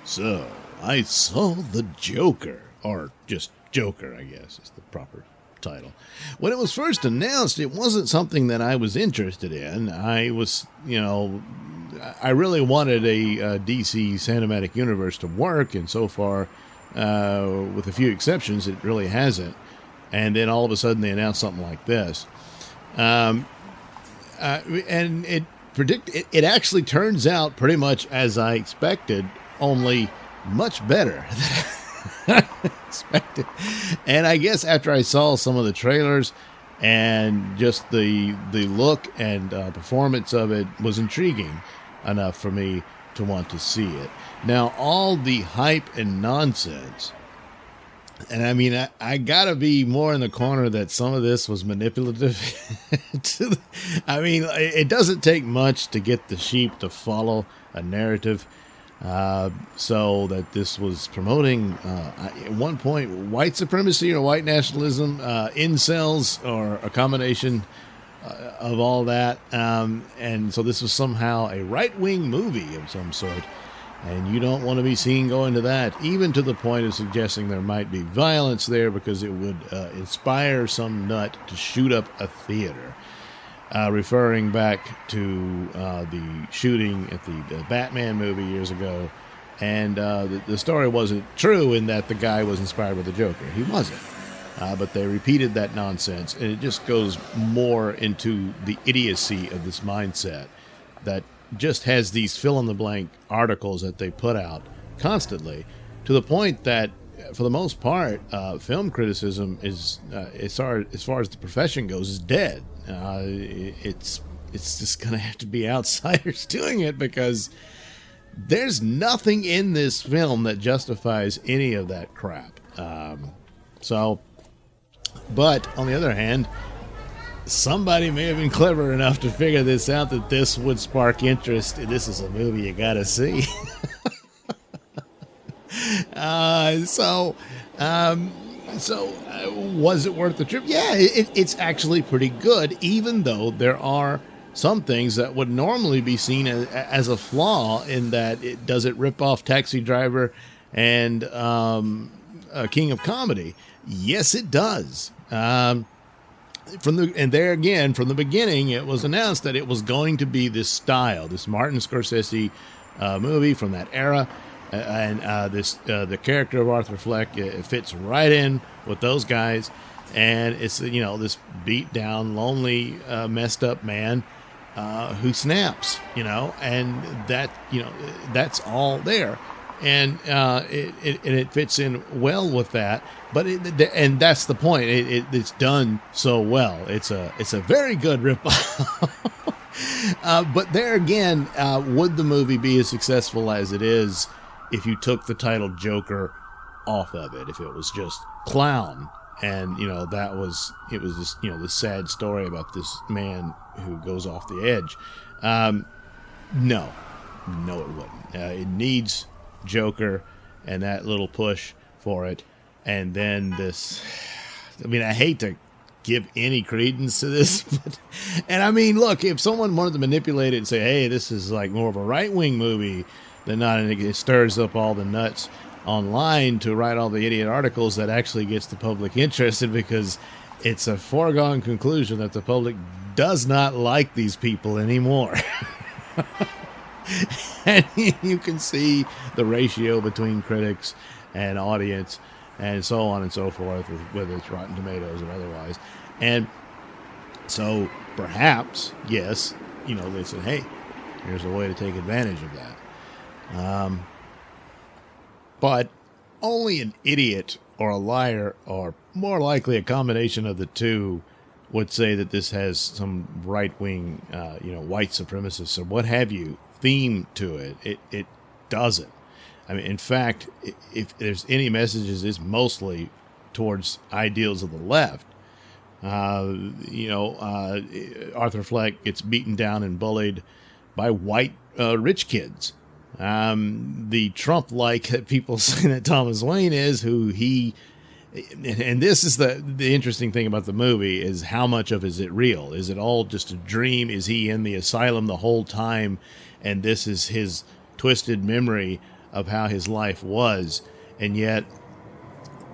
So, I saw the Joker, or just Joker, I guess is the proper title. When it was first announced, it wasn't something that I was interested in. I really wanted a DC cinematic universe to work, and so far, with a few exceptions, it really hasn't. And then all of a sudden, they announced something like this. And it actually turns out pretty much as I expected, only much better than I expected. And I guess after I saw some of the trailers and just the look and performance of it was intriguing enough for me to want to see it. Now, all the hype and nonsense, and I mean, I gotta be more in the corner that some of this was manipulative. It doesn't take much to get the sheep to follow a narrative. So that this was promoting, at one point, white supremacy or white nationalism, incels, or a combination of all that. And so this was somehow a right-wing movie of some sort. And you don't want to be seen going to that, even to the point of suggesting there might be violence there because it would inspire some nut to shoot up a theater. Referring back to the shooting at the Batman movie years ago. And the story wasn't true in that the guy was inspired by the Joker. He wasn't. But they repeated that nonsense, and it just goes more into the idiocy of this mindset that just has these fill-in-the-blank articles that they put out constantly, to the point that, for the most part, film criticism is, as far as the profession goes, is dead. It's just going to have to be outsiders doing it because there's nothing in this film that justifies any of that crap. But on the other hand, somebody may have been clever enough to figure this out, that this would spark interest. This is a movie you got to see. Was it worth the trip? Yeah, it's actually pretty good, even though there are some things that would normally be seen as a flaw in that does it rip off Taxi Driver and King of Comedy. Yes, it does. From the beginning, it was announced that it was going to be this style, this Martin Scorsese movie from that era. The character of Arthur Fleck, it fits right in with those guys, and it's this beat down, lonely, messed up man who snaps, and that's all there, and it fits in well with that. But and that's the point. It's done so well. It's a very good ripoff. But there again, would the movie be as successful as it is if you took the title Joker off of it? If it was just Clown, and it was this this sad story about this man who goes off the edge. No, it wouldn't. It needs Joker and that little push for it, and then this. I mean, I hate to give any credence to this, look, if someone wanted to manipulate it and say, hey, this is like more of a right-wing movie than not, and it stirs up all the nuts online to write all the idiot articles, that actually gets the public interested, because it's a foregone conclusion that the public does not like these people anymore. And you can see the ratio between critics and audience and so on and so forth, whether it's Rotten Tomatoes or otherwise. And so perhaps, yes, they said, hey, here's a way to take advantage of that. But only an idiot or a liar, or more likely a combination of the two, would say that this has some right-wing, white supremacist or what have you theme to it. It doesn't. I mean, in fact, if there's any messages, it's mostly towards ideals of the left. Arthur Fleck gets beaten down and bullied by white rich kids. The Trump-like that people say that Thomas Wayne is, who he... And this is the interesting thing about the movie, is how much of is it real? Is it all just a dream? Is he in the asylum the whole time, and this is his twisted memory of how his life was, and yet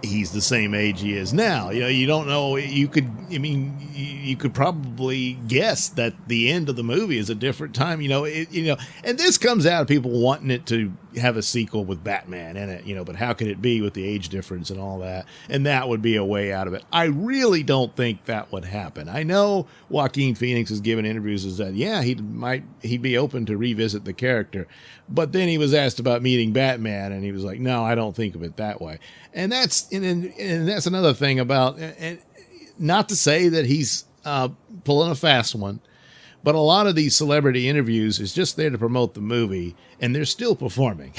he's the same age he is now. You know, you don't know. You could probably guess that the end of the movie is a different time. And this comes out of people wanting it to have a sequel with Batman in it. But how could it be with the age difference and all that? And that would be a way out of it. I really don't think that would happen. I know Joaquin Phoenix has given interviews as that, yeah, he'd be open to revisit the character, but then he was asked about meeting Batman, and he was like, no, I don't think of it that way. And that's another thing about, and not to say that he's pulling a fast one, but a lot of these celebrity interviews is just there to promote the movie, and they're still performing.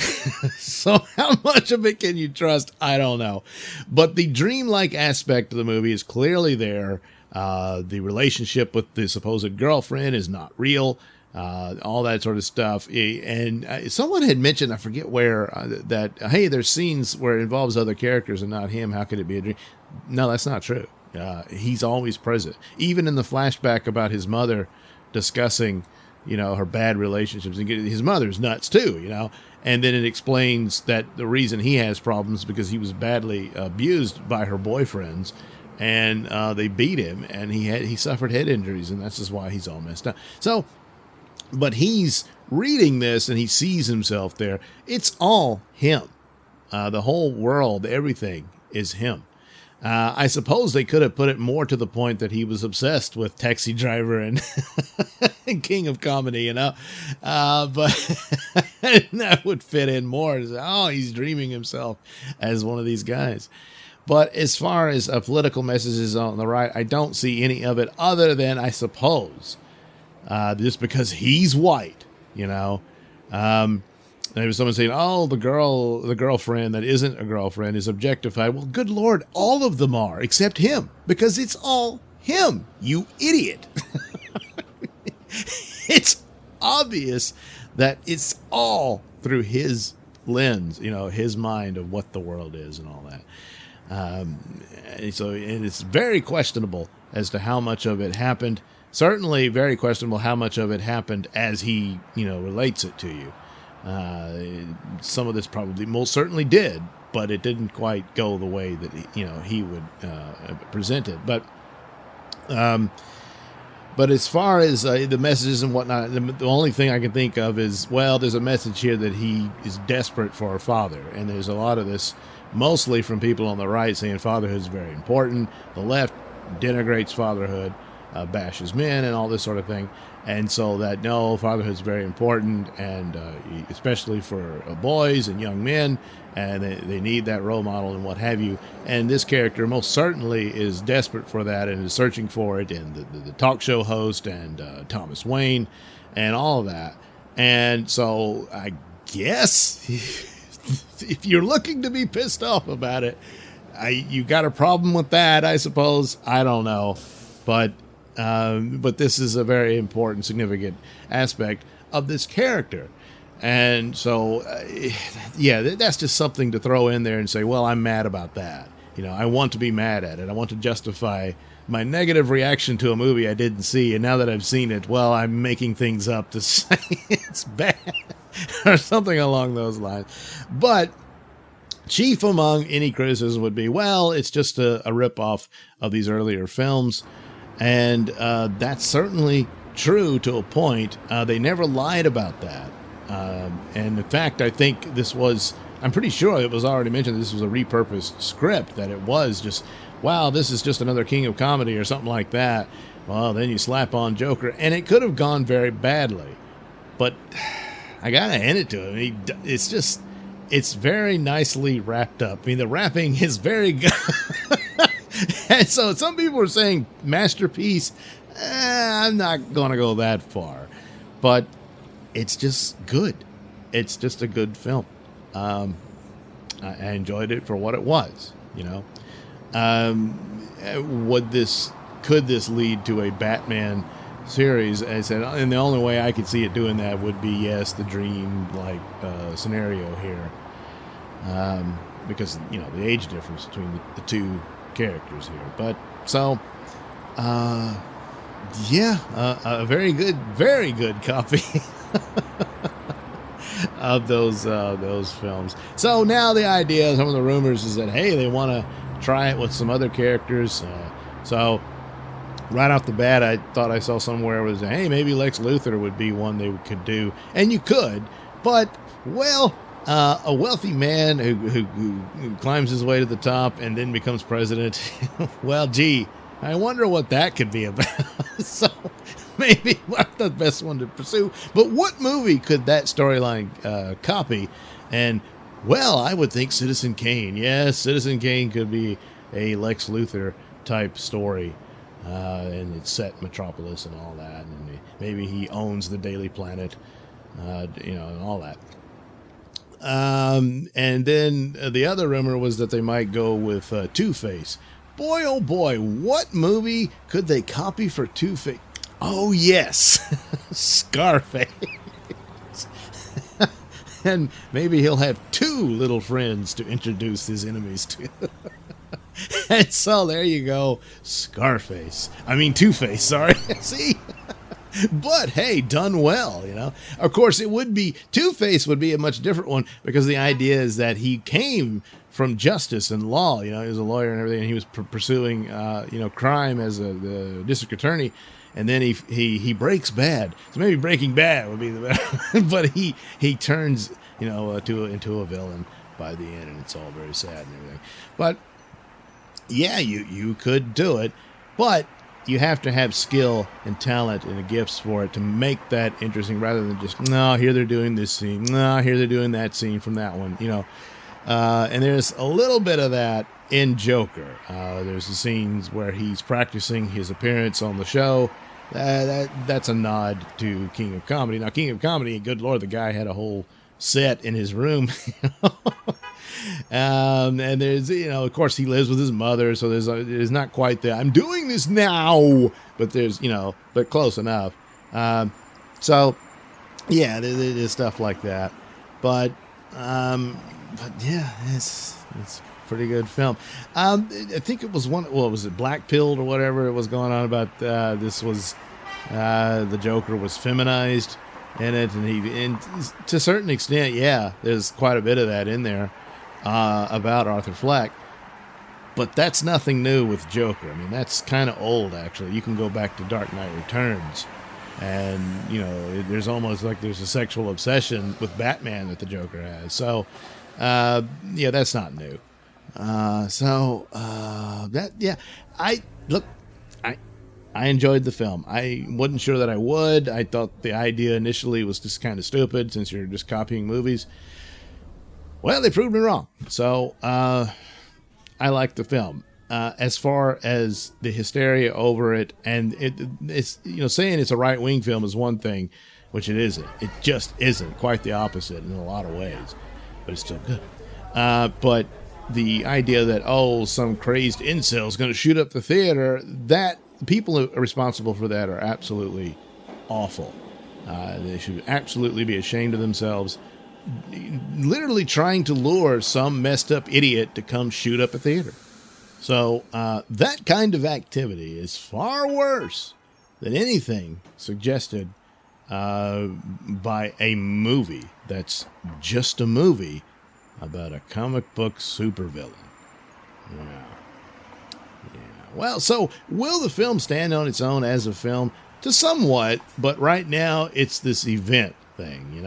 So how much of it can you trust? I don't know. But the dreamlike aspect of the movie is clearly there. The relationship with the supposed girlfriend is not real. All that sort of stuff. And someone had mentioned, I forget where, that, hey, there's scenes where it involves other characters and not him. How could it be a dream? No, that's not true. He's always present. Even in the flashback about his mother discussing, her bad relationships. And his mother's nuts too, And then it explains that the reason he has problems because he was badly abused by her boyfriends. And they beat him, and he suffered head injuries, and that's just why he's all messed up. So, but he's reading this and he sees himself there. It's all him. The whole world, everything is him. I suppose they could have put it more to the point that he was obsessed with Taxi Driver and King of Comedy, but that would fit in more. Oh, he's dreaming himself as one of these guys. But as far as political messages on the right, I don't see any of it other than, I suppose, just because he's white, There was someone saying, oh, the girlfriend that isn't a girlfriend is objectified. Well, good Lord, all of them are, except him, because it's all him, you idiot. It's obvious that it's all through his lens, his mind of what the world is and all that. And it's very questionable as to how much of it happened. Certainly very questionable how much of it happened as he, relates it to you. Some of this probably most certainly did, but it didn't quite go the way that he would present it. But as far as the messages and whatnot, the only thing I can think of is, well, there's a message here that he is desperate for a father, and there's a lot of this mostly from people on the right saying fatherhood is very important. The left denigrates fatherhood, bashes men, and all this sort of thing. And so that, no, fatherhood is very important, and especially for boys and young men, and they need that role model and what have you. And this character most certainly is desperate for that and is searching for it, and the talk show host and Thomas Wayne and all of that. And so I guess if you're looking to be pissed off about it, you got a problem with that, I suppose. I don't know. But this is a very important, significant aspect of this character. And so, that's just something to throw in there and say, well, I'm mad about that. I want to be mad at it. I want to justify my negative reaction to a movie I didn't see. And now that I've seen it, well, I'm making things up to say it's bad or something along those lines. But chief among any criticism would be, well, it's just a ripoff of these earlier films. And that's certainly true to a point. They never lied about that. And in fact, I think I'm pretty sure it was already mentioned this was a repurposed script, that it was just, wow, this is just another King of Comedy or something like that. Well, then you slap on Joker, and it could have gone very badly. But I got to hand it to him. It's very nicely wrapped up. I mean, the wrapping is very good. And so some people are saying masterpiece. I'm not going to go that far. But it's just good. It's just a good film. I enjoyed it for what it was, Could this lead to a Batman series? I said, and the only way I could see it doing that would be, yes, the dream-like scenario here. Because, the age difference between the two characters here. But, so, a very good copy of those films. So now the idea, some of the rumors is that, hey, they want to try it with some other characters. So right off the bat, I thought I saw somewhere was, hey, maybe Lex Luthor would be one they could do. And you could, but, well, a wealthy man who climbs his way to the top and then becomes president, well, gee, I wonder what that could be about. So maybe not the best one to pursue. But what movie could that storyline copy? And, well, I would think Citizen Kane. Yes, Citizen Kane could be a Lex Luthor type story. And it's set in Metropolis and all that. And maybe he owns the Daily Planet, and all that. And then the other rumor was that they might go with Two-Face. Boy, oh boy, what movie could they copy for Two-Face? Oh, yes, Scarface. And maybe he'll have two little friends to introduce his enemies to. And so there you go, Scarface. I mean, Two-Face, sorry. See? But, hey, done well, Of course, Two-Face would be a much different one because the idea is that he came from justice and law. He was a lawyer and everything, and he was pursuing, crime as the district attorney. And then he breaks bad. So maybe Breaking Bad would be the better. But he turns, into a villain by the end, and it's all very sad and everything. But yeah, you could do it, but you have to have skill and talent and the gifts for it to make that interesting, rather than just, no, here they're doing this scene, no, here they're doing that scene from that one, And there's a little bit of that in Joker. There's the scenes where he's practicing his appearance on the show. That's a nod to King of Comedy. Now, King of Comedy, good Lord, the guy had a whole set in his room. And there's, of course, he lives with his mother, so there's not quite the I'm doing this now, but there's, but close enough. So, yeah, there's stuff like that. But yeah, it's a pretty good film. I think it was was it Black Pilled or whatever it was going on about? This was the Joker was feminized in it, and to a certain extent, yeah, there's quite a bit of that in there. About Arthur Fleck, but that's nothing new with Joker. I mean, that's kind of old, actually. You can go back to Dark Knight Returns, and there's almost like there's a sexual obsession with Batman that the Joker has. So, yeah, that's not new. I enjoyed the film. I wasn't sure that I would. I thought the idea initially was just kind of stupid, since you're just copying movies. Well, they proved me wrong. So, I like the film. As far as the hysteria over it, and it's saying it's a right-wing film is one thing, which it isn't. It just isn't. Quite the opposite in a lot of ways. But it's still good. But the idea that, some crazed incel is going to shoot up the theater, that people who are responsible for that are absolutely awful. They should absolutely be ashamed of themselves. Literally trying to lure some messed up idiot to come shoot up a theater. So that kind of activity is far worse than anything suggested by a movie that's just a movie about a comic book supervillain. Yeah. Well, so will the film stand on its own as a film? To somewhat, but right now it's this event thing,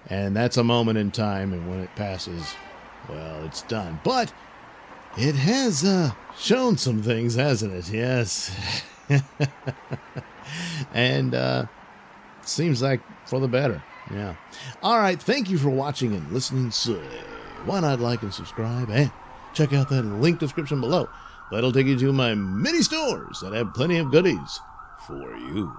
And that's a moment in time, and when it passes, well, it's done. But it has shown some things, hasn't it? Yes. And seems like for the better. Yeah. All right. Thank you for watching and listening. So why not like and subscribe? And check out that link description below. That'll take you to my mini stores that have plenty of goodies for you.